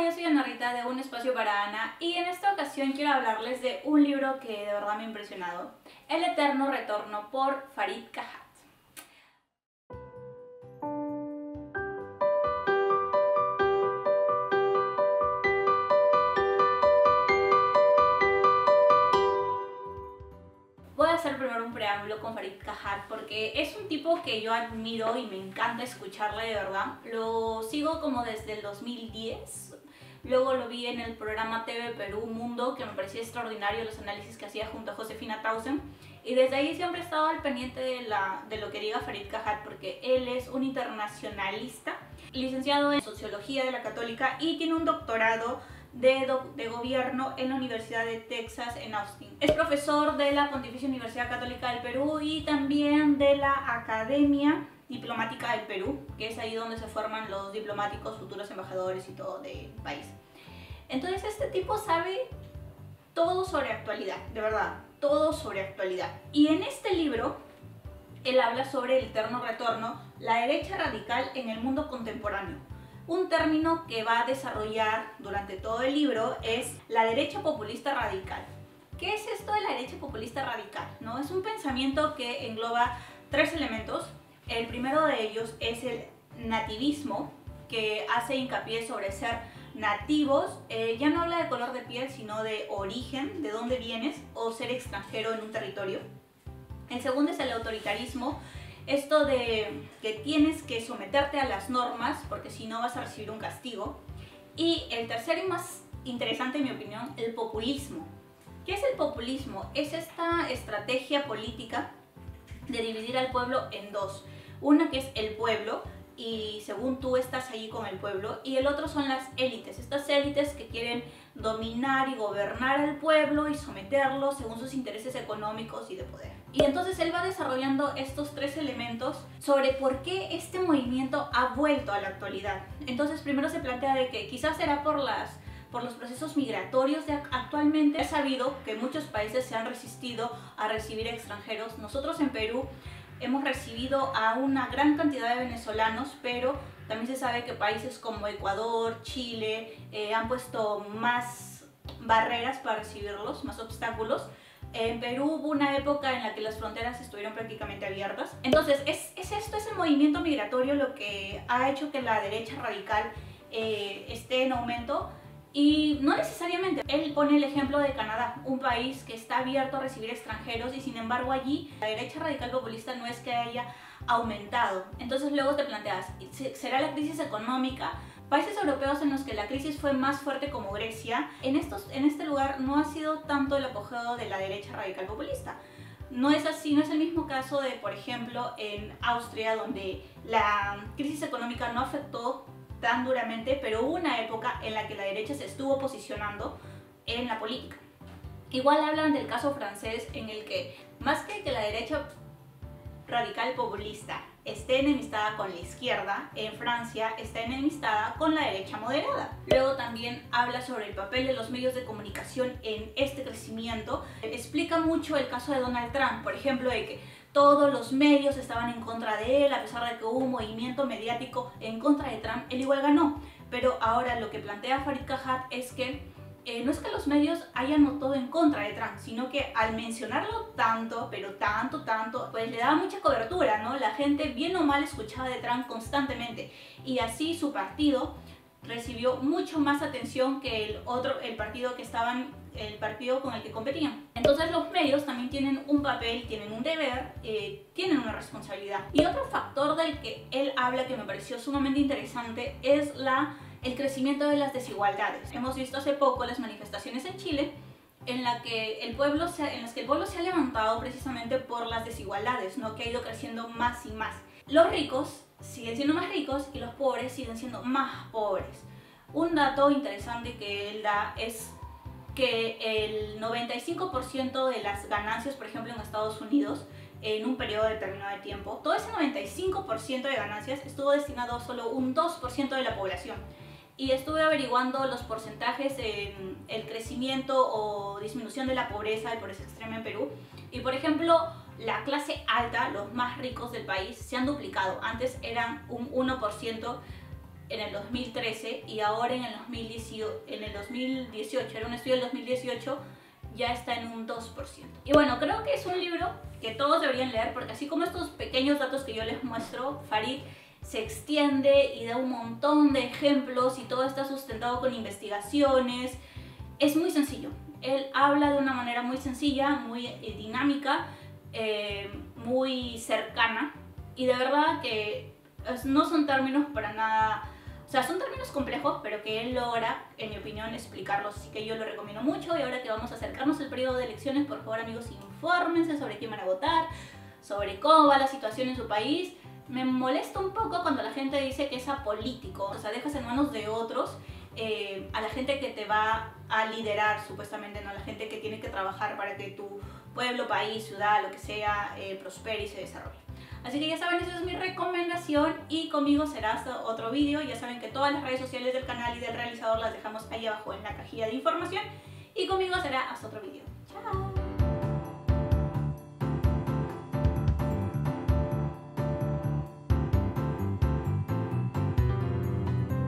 yo soy Ana Rita de Un Espacio para Ana y en esta ocasión quiero hablarles de un libro que de verdad me ha impresionado, El Eterno Retorno por Farid Kahhat. Voy a hacer primero un preámbulo con Farid Kahhat porque es un tipo que yo admiro y me encanta escucharle de verdad. Lo sigo como desde el 2010. Luego lo vi en el programa TV Perú Mundo, que me parecía extraordinario los análisis que hacía junto a Josefina Tausen. Y desde ahí siempre he estado al pendiente de lo que diga Farid Kahhat, porque él es un internacionalista, licenciado en Sociología de la Católica y tiene un doctorado de gobierno en la Universidad de Texas en Austin. Es profesor de la Pontificia Universidad Católica del Perú y también de la Academia Diplomática del Perú, que es ahí donde se forman los diplomáticos, futuros embajadores y todo del país. Entonces este tipo sabe todo sobre actualidad, de verdad, todo sobre actualidad. Y en este libro él habla sobre el eterno retorno, la derecha radical en el mundo contemporáneo. Un término que va a desarrollar durante todo el libro es la derecha populista radical. ¿Qué es esto de la derecha populista radical? ¿No? Es un pensamiento que engloba tres elementos. El primero de ellos es el nativismo, que hace hincapié sobre ser nativos. Ya no habla de color de piel, sino de origen, de dónde vienes, o ser extranjero en un territorio. El segundo es el autoritarismo. Esto de que tienes que someterte a las normas porque si no vas a recibir un castigo. Y el tercero y más interesante en mi opinión, el populismo. ¿Qué es el populismo? Es esta estrategia política de dividir al pueblo en dos. Una que es el pueblo y según tú estás allí con el pueblo, y el otro son las élites, estas élites que quieren dominar y gobernar al pueblo y someterlo según sus intereses económicos y de poder. Y entonces él va desarrollando estos tres elementos sobre por qué este movimiento ha vuelto a la actualidad. Entonces primero se plantea de que quizás será por los procesos migratorios de actualmente. Es sabido que muchos países se han resistido a recibir extranjeros. Nosotros en Perú hemos recibido a una gran cantidad de venezolanos, pero también se sabe que países como Ecuador, Chile han puesto más barreras para recibirlos, más obstáculos. En Perú hubo una época en la que las fronteras estuvieron prácticamente abiertas. Entonces es el movimiento migratorio lo que ha hecho que la derecha radical esté en aumento. Y no necesariamente, él pone el ejemplo de Canadá, un país que está abierto a recibir extranjeros y sin embargo allí la derecha radical populista no es que haya aumentado. Entonces luego te planteas, ¿será la crisis económica? Países europeos en los que la crisis fue más fuerte como Grecia, en este lugar no ha sido tanto el apogeo de la derecha radical populista. No es así, no es el mismo caso de, por ejemplo, en Austria, donde la crisis económica no afectó tan duramente, pero hubo una época en la que la derecha se estuvo posicionando en la política. Igual hablan del caso francés, en el que más que la derecha radical populista esté enemistada con la izquierda, en Francia está enemistada con la derecha moderada. Luego también habla sobre el papel de los medios de comunicación en este crecimiento. Explica mucho el caso de Donald Trump, por ejemplo, de que todos los medios estaban en contra de él, a pesar de que hubo un movimiento mediático en contra de Trump, él igual ganó. Pero ahora lo que plantea Farid Kahhat es que no es que los medios hayan todo en contra de Trump, sino que al mencionarlo tanto, pero tanto, pues le daba mucha cobertura, ¿no? La gente bien o mal escuchaba de Trump constantemente y así su partido recibió mucho más atención que el partido con el que competían. Entonces los medios también tienen un papel, tienen un deber, tienen una responsabilidad. Y otro factor del que él habla que me pareció sumamente interesante es el crecimiento de las desigualdades. Hemos visto hace poco las manifestaciones en Chile en las que el pueblo se ha levantado precisamente por las desigualdades, ¿no? Que ha ido creciendo más y más. Los ricos siguen siendo más ricos y los pobres siguen siendo más pobres. Un dato interesante que él da es que el 95% de las ganancias, por ejemplo en Estados Unidos, en un periodo determinado de tiempo, todo ese 95% de ganancias estuvo destinado a solo un 2% de la población. Y estuve averiguando los porcentajes en el crecimiento o disminución de la pobreza extrema en Perú. Y por ejemplo, la clase alta, los más ricos del país, se han duplicado. Antes eran un 1%, en el 2013 y ahora en el 2018, era un estudio del 2018, ya está en un 2%. Y bueno, creo que es un libro que todos deberían leer porque así como estos pequeños datos que yo les muestro, Farid se extiende y da un montón de ejemplos y todo está sustentado con investigaciones. Es muy sencillo. Él habla de una manera muy sencilla, muy dinámica, muy cercana y de verdad que no son términos para nada, o sea, son términos complejos, pero que él logra, en mi opinión, explicarlos, así que yo lo recomiendo mucho. Y ahora que vamos a acercarnos al periodo de elecciones, por favor amigos, infórmense sobre quién van a votar, sobre cómo va la situación en su país. Me molesta un poco cuando la gente dice que es apolítico, o sea, dejas en manos de otros a la gente que te va a liderar supuestamente, no a la gente que tiene que trabajar para que tu pueblo, país, ciudad, lo que sea, prospere y se desarrolle. Así que ya saben, esa es mi recomendación y conmigo será hasta otro vídeo. Ya saben que todas las redes sociales del canal y del realizador las dejamos ahí abajo en la cajilla de información y conmigo será hasta otro vídeo.